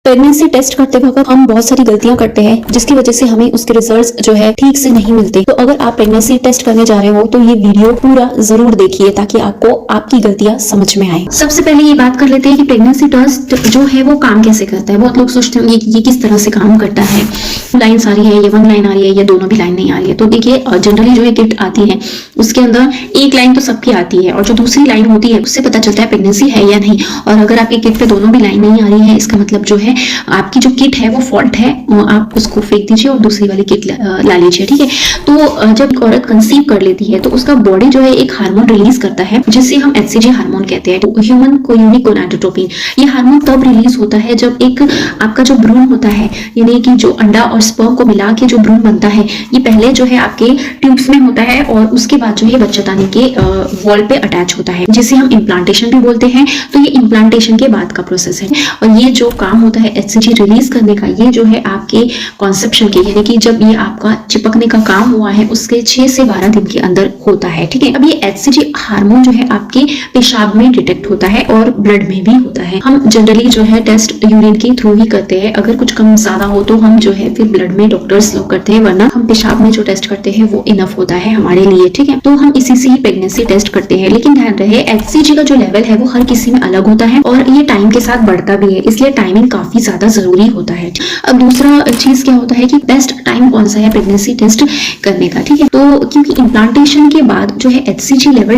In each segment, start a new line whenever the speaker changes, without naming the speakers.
Pregnancy test करते वक्त हम बहुत सारी गलतियां करते हैं जिसकी वजह से हमें उसके रिजल्ट्स जो है ठीक से नहीं मिलते। तो अगर आप प्रेगनेंसी टेस्ट करने जा रहे हो तो ये वीडियो पूरा जरूर देखिए ताकि आपको आपकी गलतियां समझ में आए। सबसे पहले ये बात कर लेते हैं कि प्रेगनेंसी टेस्ट जो है वो काम कैसे करता है। बहुत लोग सोचते होंगे कि ये किस तरह से काम करता है, लाइन्स आ रही है, ये 1 लाइन आ रही है या दोनों भी लाइन नहीं आ रही है। तो देखिए जनरली जो किट आती है उसके अंदर एक लाइन तो सबकी आती है और जो दूसरी लाइन होती है उससे पता चलता है प्रेगनेंसी है या नहीं। और अगर आपकी किट पे दोनों भी लाइन नहीं आ रही है इसका मतलब जो है आपकी जो किट है वो फॉल्ट है, आप उसको फेंक दीजिए और दूसरी वाली किट ला लीजिए। ठीक है। तो जब एक औरत कंसीव कर लेती है तो उसका बॉडी जो है एक हार्मोन रिलीज करता है जिसे हम HCG हार्मोन कहते हैं, ह्यूमन कोरियोनिक गोनाडोट्रोपिन। ये हार्मोन तब रिलीज होता है जब एक आपका जो भ्रूण होता है, यानी कि जो अंडा और स्पर्म को मिला के जो भ्रूण बनता है, ये पहले जो है आपके ट्यूब्स में होता है और उसके बाद जो है बच्चादानी के वॉल पे अटैच होता है, जिसे हम इम्प्लांटेशन भी बोलते हैं। तो ये इम्प्लांटेशन के बाद का प्रोसेस है और ये जो काम होता है HCG रिलीज करने का, ये जो है आपके कॉन्सेप्शन के, यानी कि जब ये आपका चिपकने का काम हुआ है उसके 6 से 12 दिन के अंदर होता है। ठीक है। अब ये HCG हार्मोन जो है आपके पेशाब में डिटेक्ट होता है और ब्लड में भी होता है। हम जनरली जो है टेस्ट यूरिन के थ्रू ही करते हैं। अगर कुछ कम ज्यादा हो तो हम जो है फिर ब्लड में डॉक्टर्स लोग करते हैं, वरना हम पेशाब में जो टेस्ट करते हैं वो इनफ होता है हमारे लिए। ठीक है। तो हम इसी से ही प्रेगनेंसी टेस्ट करते हैं। लेकिन ध्यान रहे HCG का जो लेवल है वो हर किसी में अलग होता है और ये टाइम के साथ बढ़ता भी है, इसलिए टाइमिंग काफी ज्यादा जरूरी होता है। अब दूसरा चीज क्या होता है कि बेस्ट टाइम कौन सा है प्रेगनेंसी टेस्ट करने का। ठीक है। तो क्योंकि इम्प्लांटेशन के बाद जो है HCG लेवल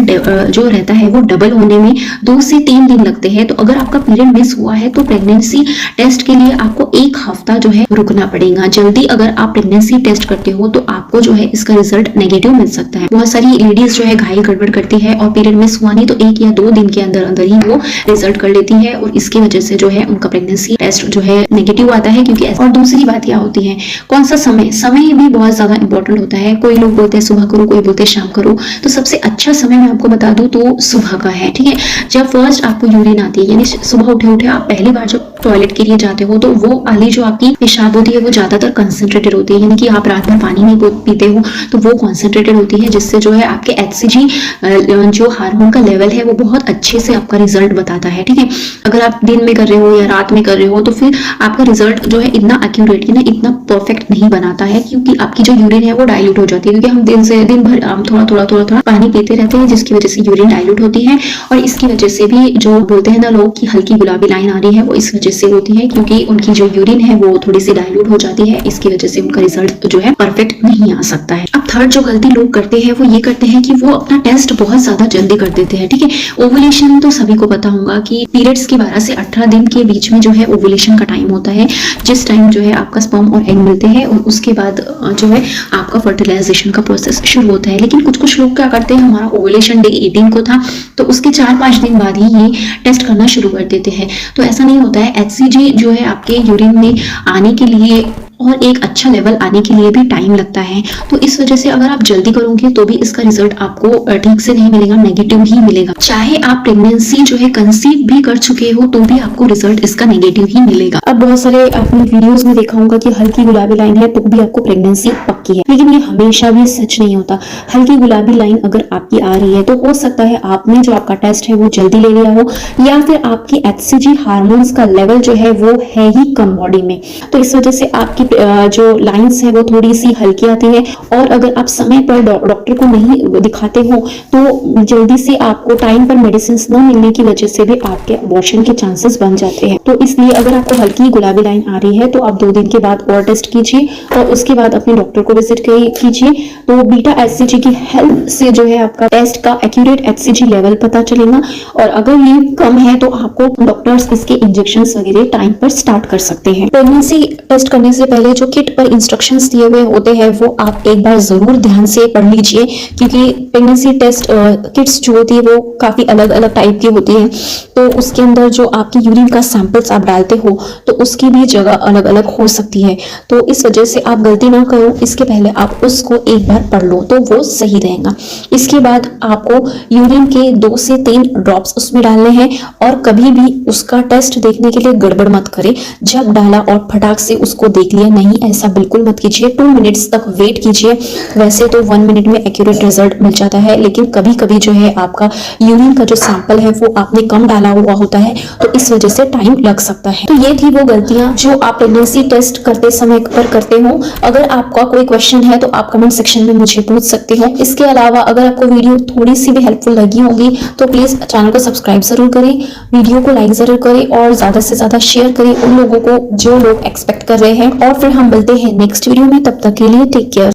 जो रहता है वो डबल होने में 2 से 3 दिन लगते हैं। तो अगर आपका पीरियड मिस हुआ है तो प्रेगनेंसी टेस्ट के लिए आपको 1 हफ्ता जो है रुकना पड़ेगा। जल्दी अगर आप प्रेगनेंसी टेस्ट करते हो तो आपको जो है इसका रिजल्ट नेगेटिव मिल सकता है। बहुत सारी लेडीज जो है घायल गड़बड़ करती है और पीरियड मिस हुआ नहीं तो 1 या 2 दिन के अंदर अंदर ही वो रिजल्ट कर लेती है और इसकी वजह से जो है उनका प्रेगनेंसी टेस्ट जो है नेगेटिव आता है। क्योंकि और दूसरी बात क्या होती है, कौन सा समय भी बहुत ज्यादा इंपॉर्टेंट होता है। कोई लोग बोलते हैं सुबह करो, कोई बोलते हैं शाम करो। तो सबसे अच्छा समय मैं आपको बता दूं तो सुबह का है। ठीक है। जब फर्स्ट आपको यूरिन आती है, यानी सुबह उठे आप पहली बार जब टॉयलेट के लिए जाते हो तो वो वाली जो आपकी पेशाब होती है वो ज्यादातर कंसंट्रेटेड होती है, यानी कि आप रात भर पानी नहीं पीते हो तो वो कंसंट्रेटेड होती है, जिससे जो है आपके HCG जो हार्मोन का लेवल है वो बहुत अच्छे से आपका रिजल्ट बताता है। ठीक है। अगर आप दिन में कर रहे हो या रात में कर रहे हो तो फिर आपका रिजल्ट जो है इतना एक्यूरेट ना इतना परफेक्ट नहीं बनाता है, क्योंकि आपकी जो यूरिन है वो डाइल्यूट हो जाती है। क्योंकि हम दिन भर हम थोड़ा पानी पीते रहते हैं जिसकी वजह से यूरिन डाइल्यूट होती है और इसकी वजह से भी जो बोलते हैं ना लोग कि हल्की गुलाबी लाइन आ रही है वो इस वजह से होती है, क्योंकि उनकी जो यूरिन है वो थोड़ी सी डाइल्यूट हो जाती है। इसकी वजह से उनका रिजल्ट जो है परफेक्ट नहीं आ सकता है। अब थर्ड जो गलती लोग करते हैं वो ये करते हैं कि वो अपना टेस्ट बहुत ज्यादा जल्दी कर देते हैं। ठीक है। ओवुलेशन तो सभी को पता होगा कि पीरियड्स के 12 से 18 दिन के बीच में जो है ओवुलेशन का टाइम होता है, जिस टाइम जो है आपका स्पर्म और एग मिलते हैं और उसके बाद जो है आपका फर्टिलाइजेशन का प्रोसेस शुरू होता है। लेकिन कुछ लोग क्या करते हैं, हमारा ओवुलेशन डे 18 को था तो उसके 4-5 दिन बाद ही ये टेस्ट करना शुरू कर देते हैं। तो ऐसा नहीं होता है। HCG जो है आपके यूरिन में आने के लिए और एक अच्छा लेवल आने के लिए भी टाइम लगता है। तो इस वजह से अगर आप जल्दी करोगे तो भी इसका रिजल्ट आपको ठीक से नहीं मिलेगा, नेगेटिव ही मिलेगा। चाहे आप प्रेगनेंसी जो है कंसीव भी कर चुके हो तो भी आपको रिजल्ट इसका नेगेटिव ही मिलेगा। अब बहुत सारे आपने वीडियोस में देखा होगा कि हल्की गुलाबी लाइन है तो भी आपको प्रेगनेंसी पक्की है, लेकिन ये हमेशा भी सच नहीं होता। हल्की गुलाबी लाइन अगर आपकी आ रही है तो हो सकता है आपने जो आपका टेस्ट है वो जल्दी ले लिया हो या फिर आपकी HCG हार्मोन्स का लेवल जो है वो है ही कम बॉडी में, तो इस वजह से आपकी जो लाइंस है वो थोड़ी सी हल्की आती है। और अगर आप समय पर डॉक्टर को नहीं दिखाते हो तो जल्दी से आपको टाइम पर मेडिसिन न मिलने की वजह से भी आपके अबॉर्शन के चांसेस बन जाते हैं। तो इसलिए अगर आपको हल्की गुलाबी लाइन आ रही है तो आप 2 दिन के बाद और टेस्ट कीजिए और उसके बाद अपने डॉक्टर को विजिट कीजिए। तो बीटा HCG की हेल्प से जो है आपका टेस्ट का एक्यूरेट HCG लेवल पता चलेगा और अगर ये कम है तो आपको डॉक्टर्स इसके इंजेक्शन वगैरह टाइम पर स्टार्ट कर सकते हैं। प्रेगनेंसी टेस्ट करने से पहले जो किट पर इंस्ट्रक्शंस दिए हुए होते हैं वो आप एक बार जरूर ध्यान से पढ़ लीजिए, क्योंकि प्रेगनेंसी टेस्ट किट्स जो होती है वो काफी अलग अलग टाइप की होती है। तो उसके अंदर जो आपकी यूरिन का सैंपल्स आप डालते हो तो उसकी भी जगह अलग अलग हो सकती है। तो इस वजह से आप गलती ना करो, इसके पहले आप उसको एक बार पढ़ लो तो वो सही रहेगा। इसके बाद आपको यूरिन के 2 से 3 ड्रॉप्स उसमें डालने हैं और कभी भी उसका टेस्ट देखने के लिए गड़बड़ मत करें। जब डाला और फटाक से उसको देख लिया नहीं, ऐसा बिल्कुल मत कीजिए। 2 मिनट्स तक वेट कीजिए। वैसे तो 1 मिनट में एक्यूरेट रिजल्ट मिल जाता है, लेकिन कभी कभी जो है आपका यूरिन का जो सैंपल है वो आपने कम डाला हुआ होता है, तो इस वजह से टाइम लग सकता है। तो ये थी वो गलतियां जो आप प्रेगनेंसी टेस्ट करते समय पर करते हो। अगर आपका कोई क्वेश्चन है तो आप कमेंट सेक्शन में मुझे पूछ सकते हो। इसके अलावा अगर आपको वीडियो थोड़ी सी भी हेल्पफुल लगी होगी तो प्लीज चैनल को सब्सक्राइब जरूर करें, वीडियो को लाइक जरूर करें और ज्यादा से ज्यादा शेयर करें उन लोगों को जो लोग एक्सपेक्ट कर रहे हैं। और फिर हम मिलते हैं नेक्स्ट वीडियो में, तब तक के लिए टेक केयर।